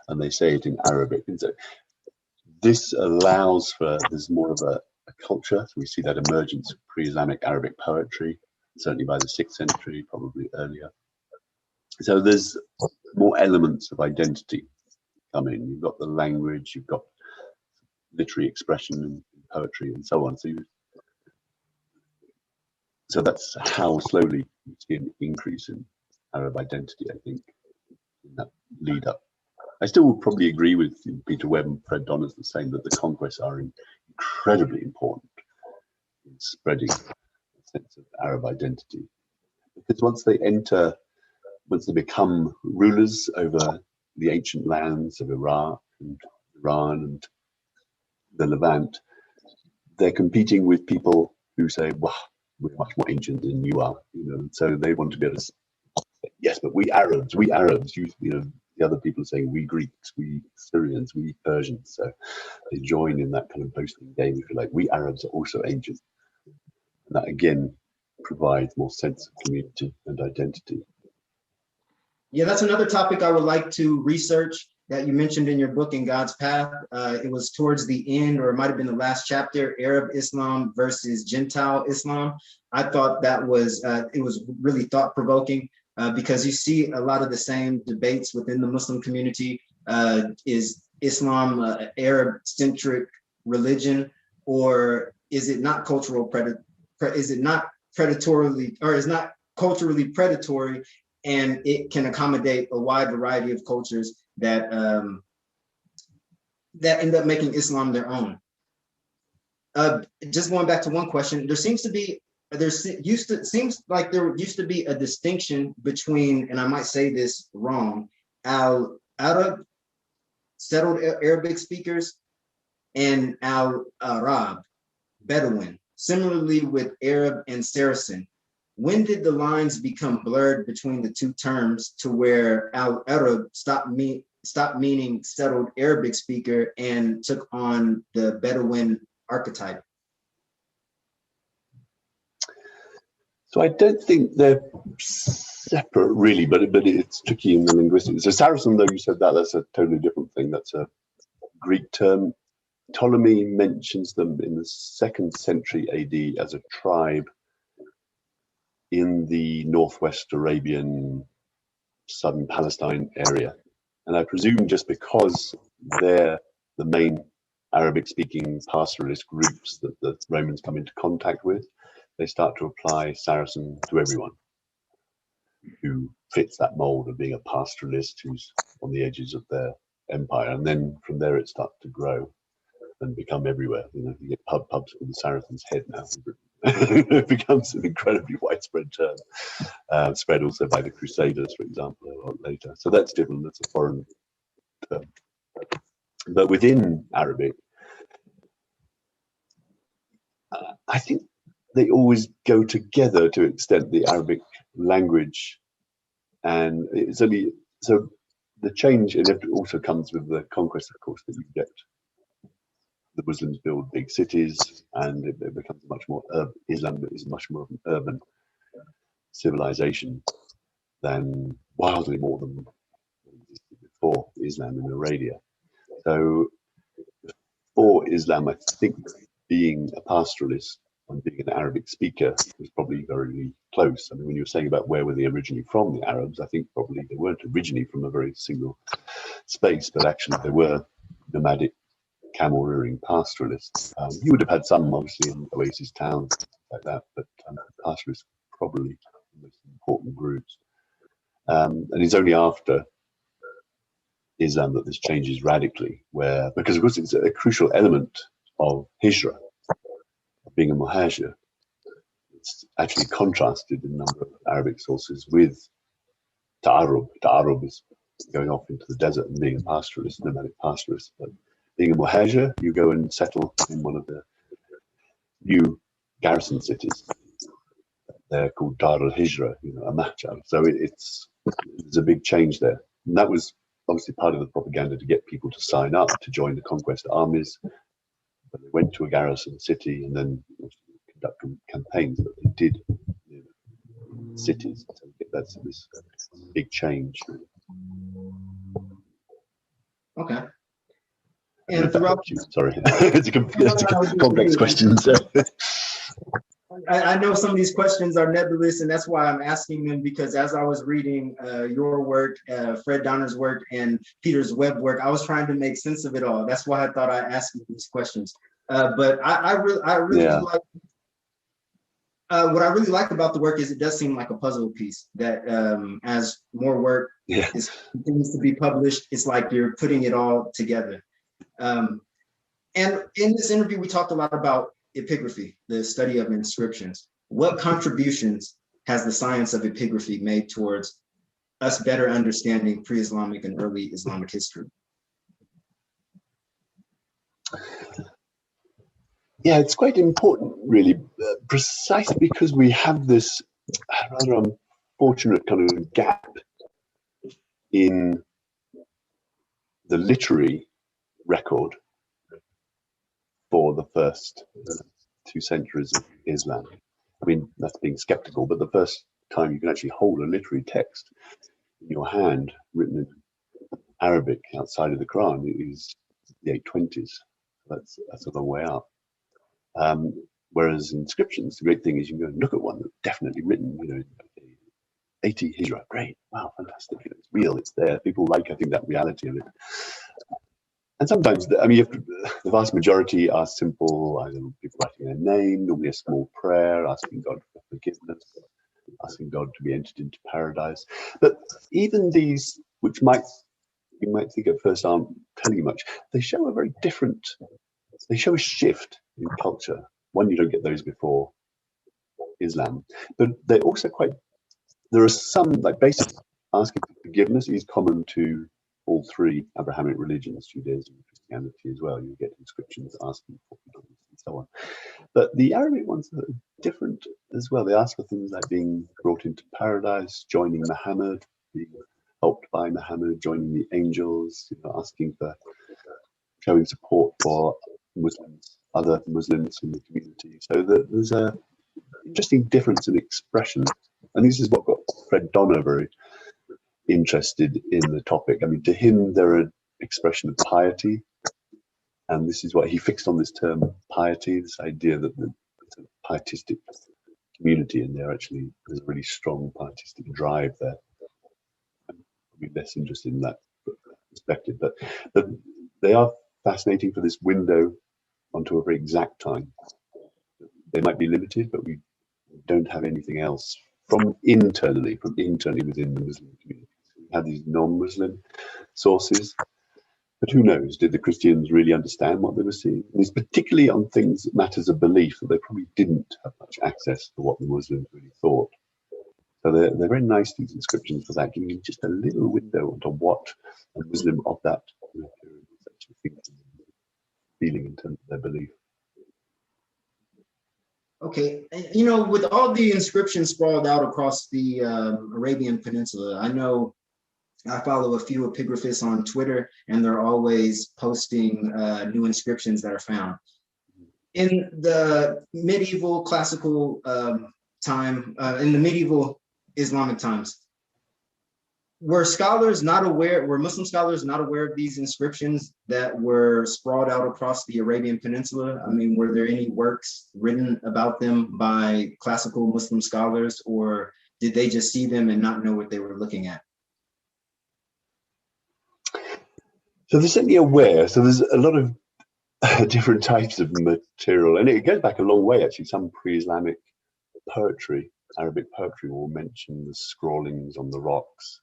and they say it in Arabic. And so this allows for, there's more of a culture. So we see that emergence of pre-Islamic Arabic poetry, certainly by the 6th century, probably earlier. So there's more elements of identity come in. You've got the language, you've got literary expression and poetry and so on. So that's how slowly you see an increase in Arab identity, I think, in that lead up. I still would probably agree with Peter Webb and Fred Donners the saying that the conquests are incredibly important in spreading a sense of Arab identity. Because once they become rulers over the ancient lands of Iraq and Iran and the Levant, they're competing with people who say, well, we're much more ancient than you are, so they want to be able to say, yes, but we Arabs, the other people are saying we Greeks, we Syrians, we Persians. So they join in that kind of boasting game, if you like. We Arabs are also ancient. And that again provides more sense of community and identity. Yeah, that's another topic I would like to research that you mentioned in your book, In God's Path. It was towards the end, or it might have been the last chapter, Arab Islam versus Gentile Islam. I thought that was, it was really thought-provoking because you see a lot of the same debates within the Muslim community. Is Islam Arab-centric religion, or is it not predatorily, or is not culturally predatory, and it can accommodate a wide variety of cultures that that end up making Islam their own. Just going back to one question, seems like there used to be a distinction between, and I might say this wrong, Al-Arab, settled Arabic speakers, and Al-Arab, Bedouin. Similarly with Arab and Saracen. When did the lines become blurred between the two terms to where Al-Arab stopped meaning settled Arabic speaker and took on the Bedouin archetype? So I don't think they're separate really, but it's tricky in the linguistics. So Saracen, though you said that's a totally different thing. That's a Greek term. Ptolemy mentions them in the 2nd century AD as a tribe in the northwest Arabian, southern Palestine area. And I presume just because they're the main Arabic-speaking pastoralist groups that the Romans come into contact with, they start to apply Saracen to everyone who fits that mold of being a pastoralist who's on the edges of their empire. And then from there it starts to grow and become everywhere. You get pubs called the Saracen's Head now in Britain. It becomes an incredibly widespread term, spread also by the Crusaders, for example, a lot later. So that's different, that's a foreign term. But within Arabic, I think they always go together to an extent, the Arabic language. And it's only, so the change also comes with the conquest, of course, that you get. The Muslims build big cities, and it becomes much more Islam is much more of an urban civilization than wildly more than existed before Islam in Arabia. So for Islam, I think being a pastoralist and being an Arabic speaker was probably very close. I mean, when you were saying about where were they originally from, the Arabs, I think probably they weren't originally from a very single space, but actually they were nomadic, camel-rearing pastoralists. You would have had some, obviously, in oasis towns like that, but pastoralists probably the most important groups. And it's only after Islam that this changes radically, because of course it's a crucial element of hijrah, of being a muhajir. It's actually contrasted in a number of Arabic sources with ta'arub. Ta'arub is going off into the desert and being a pastoralist, nomadic pastoralist. But being a muhajir, you go and settle in one of the new garrison cities. They're called Dar al-Hijra, a mahjar. So there's a big change there. And that was obviously part of the propaganda to get people to sign up to join the conquest armies. But they went to a garrison city and then conduct campaigns, but they did cities. So that's this big change. Okay. And throughout, sorry, it's a complex question. So. I know some of these questions are nebulous, and that's why I'm asking them, because as I was reading your work, Fred Donner's work, and Peter's Webb work, I was trying to make sense of it all. That's why I thought I'd ask you these questions. But I really Yeah. like, what I really like about the work is it does seem like a puzzle piece that as more work continues to be published, it's like you're putting it all together. And in this interview, we talked a lot about epigraphy, the study of inscriptions. What contributions has the science of epigraphy made towards us better understanding pre-Islamic and early Islamic history? Yeah, it's quite important, really, precisely because we have this rather unfortunate kind of gap in the literary record for the first 2 centuries of Islam. I mean, that's being skeptical, but the first time you can actually hold a literary text in your hand, written in Arabic outside of the Quran, is the 820s. That's a long way out. Whereas inscriptions, the great thing is you can go and look at one that's definitely written, 80 Hijra, great, wow, fantastic, it's real, it's there. People like, I think, that reality of it. And sometimes, the vast majority are simple, either people writing their name, normally a small prayer, asking God for forgiveness, asking God to be entered into paradise. But even these, which you might think at first aren't telling you much, they show a very different, they show a shift in culture. One, you don't get those before Islam, but they're also there are some, like basic asking for forgiveness is common to all 3 Abrahamic religions, Judaism and Christianity as well. You get inscriptions asking for forgiveness and so on. But the Arabic ones are different as well. They ask for things like being brought into paradise, joining Muhammad, being helped by Muhammad, joining the angels, asking for, showing support for Muslims, other Muslims in the community. So there's a interesting difference in expression. And this is what got Fred Donner very interested in the topic. I mean, to him, they're an expression of piety. And this is what he fixed on, this term piety, this idea that it's a pietistic community, and there's a really strong pietistic drive there. I'm probably less interested in that perspective, but they are fascinating for this window onto a very exact time. They might be limited, but we don't have anything else from internally within the Muslim community. We have these non-Muslim sources, but who knows? Did the Christians really understand what they were seeing? And it's particularly on things, matters of belief, that they probably didn't have much access to what the Muslims really thought. So they're very nice, these inscriptions, for that, giving you just a little window into what a Muslim of that period was actually thinking, feeling in terms of their belief. Okay, with all the inscriptions sprawled out across the Arabian Peninsula, I know I follow a few epigraphists on Twitter, and they're always posting new inscriptions that are found. In the medieval classical time, in the medieval Islamic times, were Muslim scholars not aware of these inscriptions that were sprawled out across the Arabian Peninsula? I mean, were there any works written about them by classical Muslim scholars, or did they just see them and not know what they were looking at? So they're certainly aware. So there's a lot of different types of material, and it goes back a long way, actually. Some pre-Islamic poetry, Arabic poetry, will mention the scrawlings on the rocks,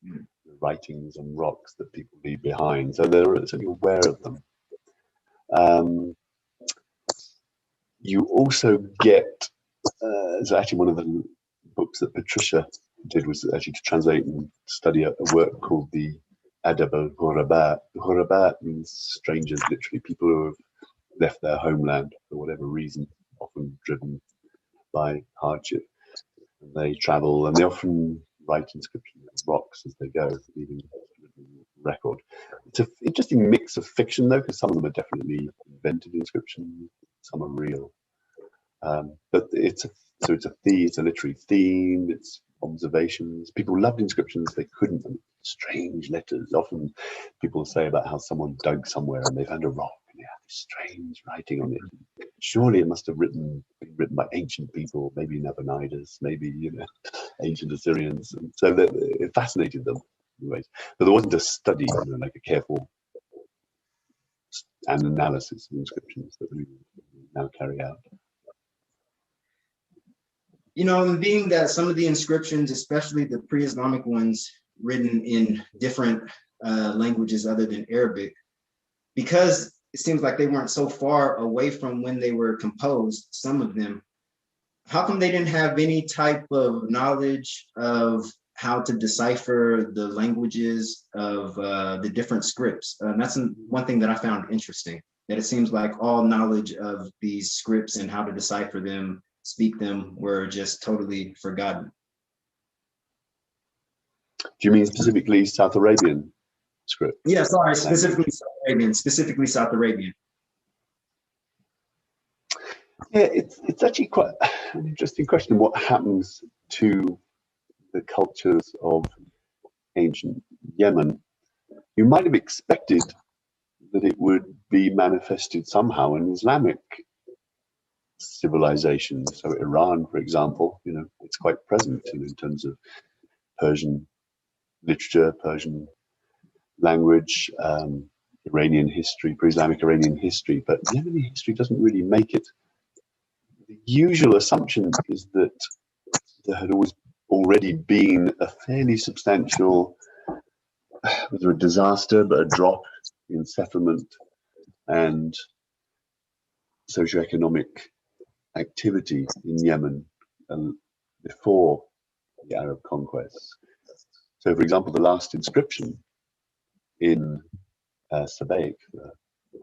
the writings on rocks that people leave behind. So they're certainly aware of them. You also get, so actually one of the books that Patricia did was actually to translate and study a work called the Adab al-Ghuraba. Ghuraba means strangers, literally people who have left their homeland for whatever reason, often driven by hardship. And they travel, and they often write inscriptions on rocks as they go, leaving a record. It's an interesting mix of fiction, though, because some of them are definitely invented inscriptions, some are real. But it's a literary theme. It's observations. People loved inscriptions. They couldn't. Strange letters. Often people say about how someone dug somewhere and they found a rock and they have this strange writing on it. surely it must have been written by ancient people, maybe Nabonidus, maybe, you know, ancient Assyrians. And so that it fascinated them in ways. But there wasn't a study, you know, like a careful and analysis of inscriptions that we now carry out. You know, being that some of the inscriptions, especially the pre-Islamic ones, written in different languages other than Arabic, because it seems like they weren't so far away from when they were composed, some of them, how come they didn't have any type of knowledge of how to decipher the languages of the different scripts? That's one thing that I found interesting, that it seems like all knowledge of these scripts and how to decipher them, speak them, were just totally forgotten. Do you mean specifically South Arabian script? Yeah, sorry, specifically South Arabian. Yeah, it's actually quite an interesting question. What happens to the cultures of ancient Yemen? You might have expected that it would be manifested somehow in Islamic civilization. So Iran, for example, you know, it's quite present in terms of Persian literature, Persian language, Iranian history, pre-Islamic Iranian history, but Yemeni history doesn't really make it. The usual assumption is that there had always already been a fairly substantial, whether a disaster, but a drop in settlement and socioeconomic activity in Yemen before the Arab conquests. So, for example, the last inscription in Sabaic, the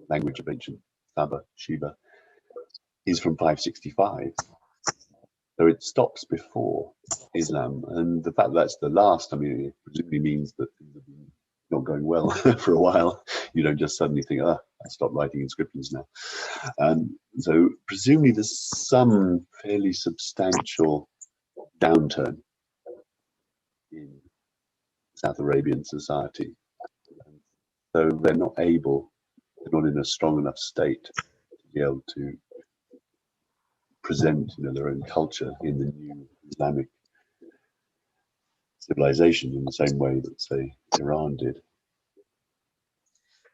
language of ancient Saba, Sheba, is from 565. So it stops before Islam. And the fact that that's the last, I mean, it presumably means that things have been not going well for a while. You don't just suddenly think, I stopped writing inscriptions now. So presumably there's some fairly substantial downturn in South Arabian society. So they're not in a strong enough state to be able to present, you know, their own culture in the new Islamic civilization in the same way that, say, Iran did.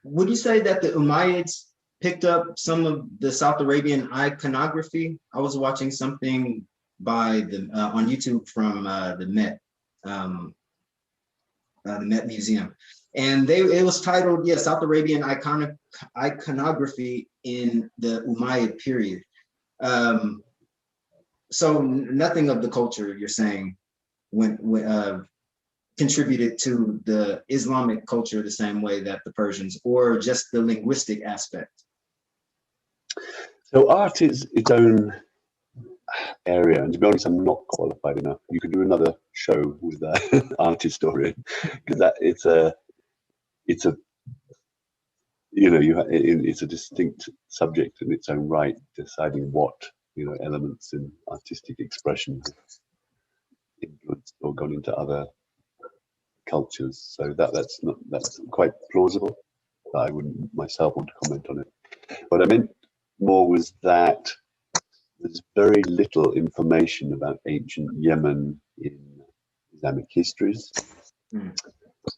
Would you say that the Umayyads picked up some of the South Arabian iconography? I was watching something by the on YouTube from the Met Museum, and it was titled, yeah, South Arabian iconography in the Umayyad period. So nothing of the culture you're saying contributed to the Islamic culture the same way that the Persians, or just the linguistic aspect? So art is its own area, and to be honest, I'm not qualified enough. You could do another show with an art historian, because it's a you know, it's a distinct subject in its own right, deciding what, you know, elements in artistic expression have influenced or gone into other cultures. So that's quite plausible. I wouldn't myself want to comment on it. What I meant more was that there's very little information about ancient Yemen in Islamic histories,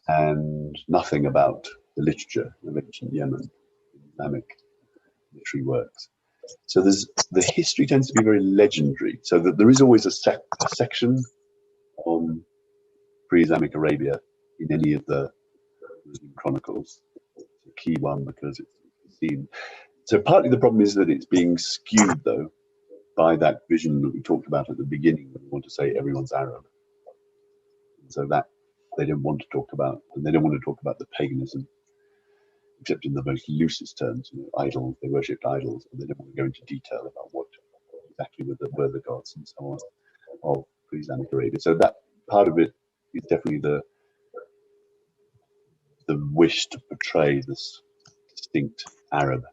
and nothing about the literature of ancient Yemen in Islamic literary works. So the history tends to be very legendary. So that there is always a section on pre-Islamic Arabia in any of the Muslim chronicles. It's a key one because it's seen. So partly the problem is that it's being skewed, though, by that vision that we talked about at the beginning, when we want to say everyone's Arab. And so that they don't want to talk about, and they don't want to talk about the paganism, except in the most loosest terms, you know, idols. They worshipped idols, and they don't want to go into detail about what exactly were the gods and so on of pre-Islamic Arabia. So that part of it is definitely the wish to portray this distinct Arab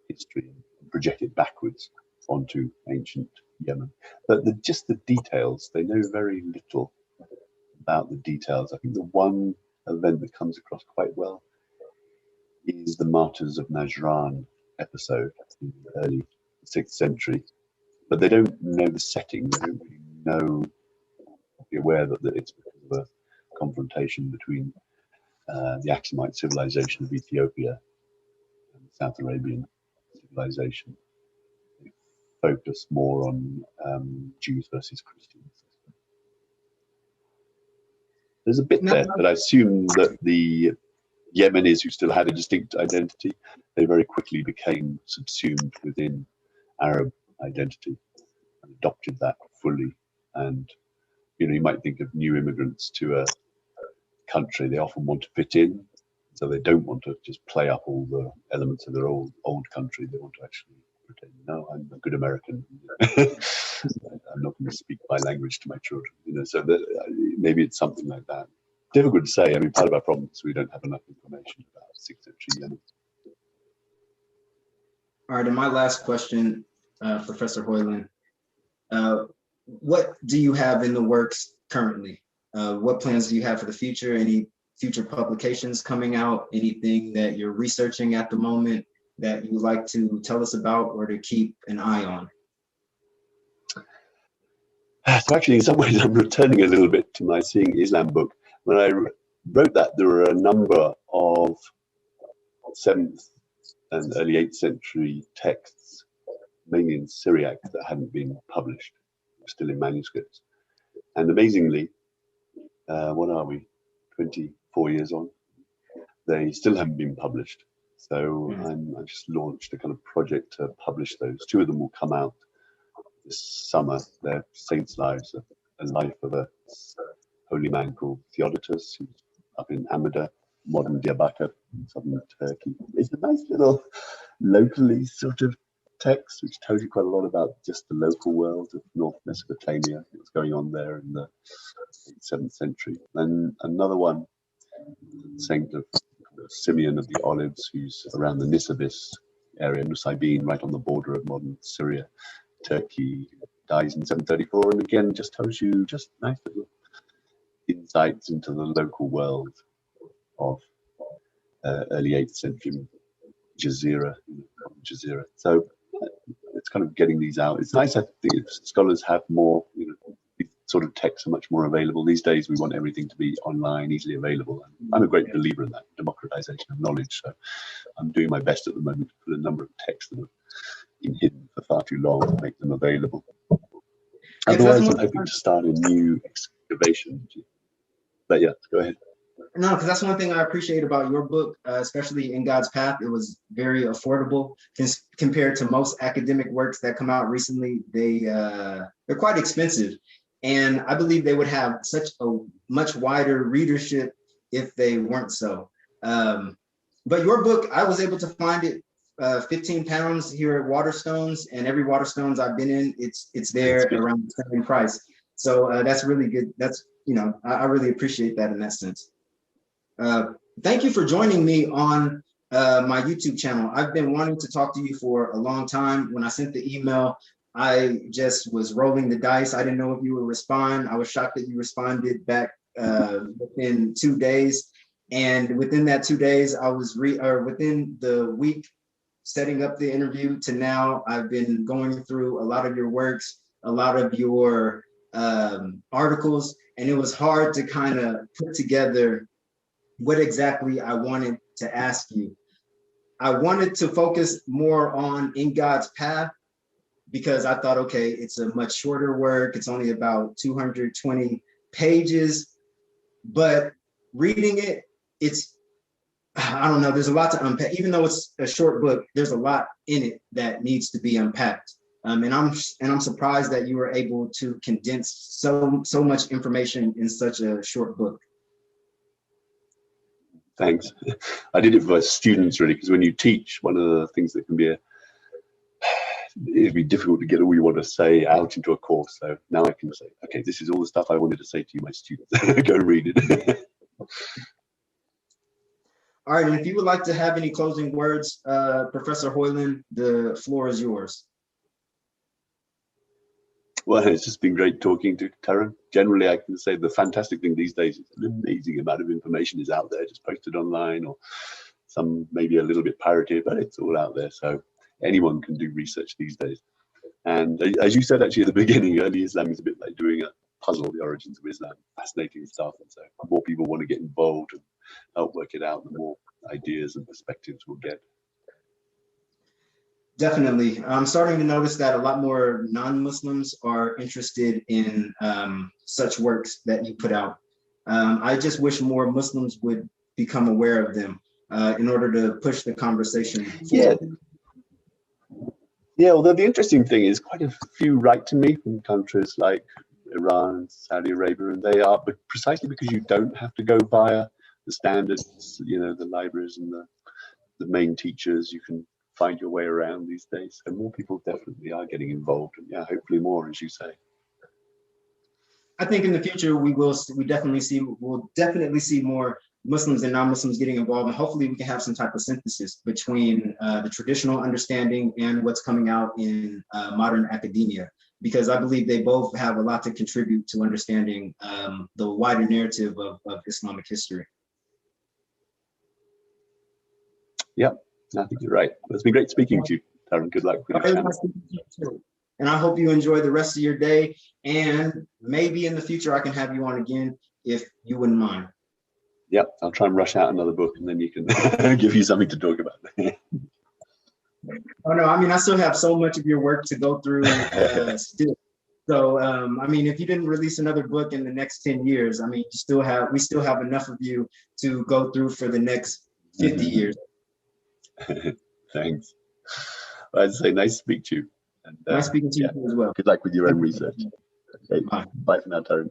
history and project it backwards onto ancient Yemen. But just the details, they know very little about the details. I think the one event that comes across quite well is the Martyrs of Nazaran episode in the early 6th century, but they don't know the setting. They don't really know, be aware that it's because of a confrontation between the Aksumite civilization of Ethiopia and the South Arabian civilization. They focus more on Jews versus Christians. There's a bit there, but I assume that the Yemenis, who still had a distinct identity, they very quickly became subsumed within Arab identity and adopted that fully. And you might think of new immigrants to a country, they often want to fit in, so they don't want to just play up all the elements of their old country. They want to actually pretend, no, I'm a good American. I'm not going to speak my language to my children. So that, maybe it's something like that. Difficult to say. I mean, part of our problem is we don't have enough information about 6th century Yemen. All right, and my last question, Professor Hoyland, what do you have in the works currently? What plans do you have for the future? Any future publications coming out? Anything that you're researching at the moment that you would like to tell us about or to keep an eye on? So actually, in some ways, I'm returning a little bit to my Seeing Islam book. When I wrote that, there were a number of 7th and early 8th century texts, mainly in Syriac, that hadn't been published, still in manuscripts. And amazingly, what are we, 24 years on? They still haven't been published. So I just launched a kind of project to publish those. 2 of them will come out this summer. They're saints' lives, a life of a holy man called Theodotus, who's up in Amida, modern Diyarbakir, southern Turkey. It's a nice little locally sort of text, which tells you quite a lot about just the local world of North Mesopotamia, what's going on there in the 7th century. And another one, Saint of Simeon of the Olives, who's around the Nisibis area, Nusaybin, right on the border of modern Syria, Turkey, dies in 734, and again just tells you just nice little insights into the local world of early 8th century Jazeera. So it's kind of getting these out. It's nice, I think, if scholars have more, these sort of texts are much more available. These days we want everything to be online, easily available. And I'm a great believer in that, democratization of knowledge. So I'm doing my best at the moment to put a number of texts that have been hidden for far too long to make them available. Otherwise, I'm hoping to start a new excavation. But yeah, go ahead. No, because that's one thing I appreciate about your book, especially In God's Path. It was very affordable compared to most academic works that come out recently. They're quite expensive, and I believe they would have such a much wider readership if they weren't so. But your book, I was able to find it 15 pounds here at Waterstones, and every Waterstones I've been in, it's there around the same price. So that's really good. That's, I really appreciate that in that sense. Thank you for joining me on my YouTube channel. I've been wanting to talk to you for a long time. When I sent the email, I just was rolling the dice. I didn't know if you would respond. I was shocked that you responded back within 2 days. And within that 2 days, I was within the week setting up the interview to now, I've been going through a lot of your works, a lot of your articles, and it was hard to kind of put together what exactly I wanted to ask you. I wanted to focus more on In God's Path because I thought, okay, it's a much shorter work. It's only about 220 pages, but reading it, I don't know, there's a lot to unpack. Even though it's a short book, there's a lot in it that needs to be unpacked. And I'm surprised that you were able to condense so much information in such a short book. Thanks. I did it for students really, because when you teach, one of the things that can be it'd be difficult to get all you want to say out into a course. So now I can say, okay, this is all the stuff I wanted to say to you, my students. Go read it. All right, and if you would like to have any closing words, Professor Hoyland, the floor is yours. Well, it's just been great talking to Taran. Generally, I can say the fantastic thing these days is an amazing amount of information is out there, just posted online or some maybe a little bit pirated, but it's all out there. So anyone can do research these days. And as you said actually at the beginning, early Islam is a bit like doing a puzzle, the origins of Islam. Fascinating stuff. And so the more people want to get involved and help work it out, the more ideas and perspectives we'll get. Definitely. I'm starting to notice that a lot more non-Muslims are interested in such works that you put out. I just wish more Muslims would become aware of them in order to push the conversation forward. Yeah, although the interesting thing is quite a few write to me from countries like Iran and Saudi Arabia, and they are, but precisely because you don't have to go via the standards, you know, the libraries and the main teachers, you can find your way around these days. And more people definitely are getting involved, and yeah, hopefully more, as you say. I think in the future we'll definitely see more Muslims and non-Muslims getting involved, and hopefully we can have some type of synthesis between the traditional understanding and what's coming out in modern academia, because I believe they both have a lot to contribute to understanding the wider narrative of Islamic history. Yeah, I think you're right. It's been great speaking to you, Darren. Good luck with your channel. And I hope you enjoy the rest of your day, and maybe in the future I can have you on again if you wouldn't mind. Yep, I'll try and rush out another book, and then you can give you something to talk about. Oh no, I mean, I still have so much of your work to go through still. So, I mean, if you didn't release another book in the next 10 years, I mean, we still have enough of you to go through for the next 50 years. Thanks. Well, I'd say nice to speak to you. And, nice speaking to you as well. Good luck with your own research. Okay. Bye for now, Taryn.